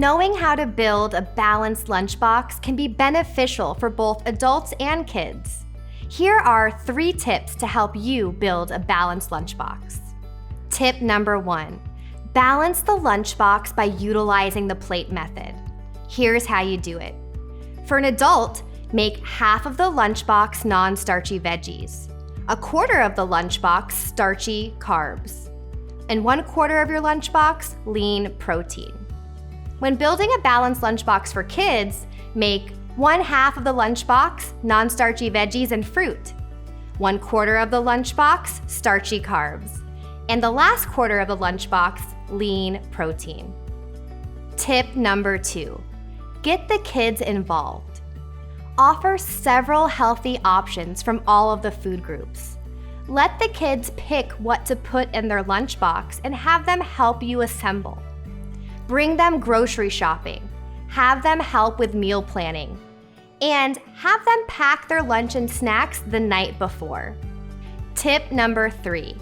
Knowing how to build a balanced lunchbox can be beneficial for both adults and kids. Here are 3 tips to help you build a balanced lunchbox. Tip number 1, balance the lunchbox by utilizing the plate method. Here's how you do it. For an adult, make half of the lunchbox non-starchy veggies, a quarter of the lunchbox starchy carbs, and 1/4 of your lunchbox lean protein. When building a balanced lunchbox for kids, make 1/2 of the lunchbox non-starchy veggies and fruit, 1/4 of the lunchbox starchy carbs, and the last quarter of the lunchbox lean protein. Tip number 2, get the kids involved. Offer several healthy options from all of the food groups. Let the kids pick what to put in their lunchbox and have them help you assemble. Bring them grocery shopping, have them help with meal planning, and have them pack their lunch and snacks the night before. Tip number 3,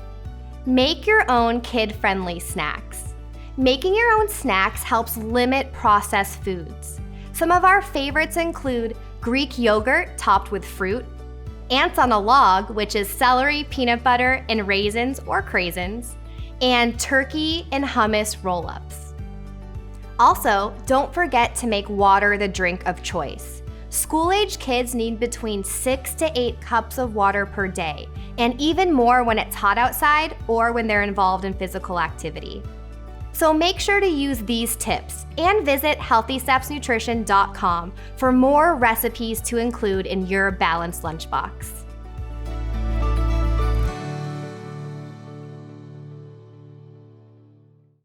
make your own kid-friendly snacks. Making your own snacks helps limit processed foods. Some of our favorites include Greek yogurt topped with fruit, ants on a log, which is celery, peanut butter, and raisins or craisins, and turkey and hummus roll-ups. Also, don't forget to make water the drink of choice. School-age kids need between 6 to 8 cups of water per day, and even more when it's hot outside or when they're involved in physical activity. So make sure to use these tips and visit healthystepsnutrition.com for more recipes to include in your balanced lunchbox.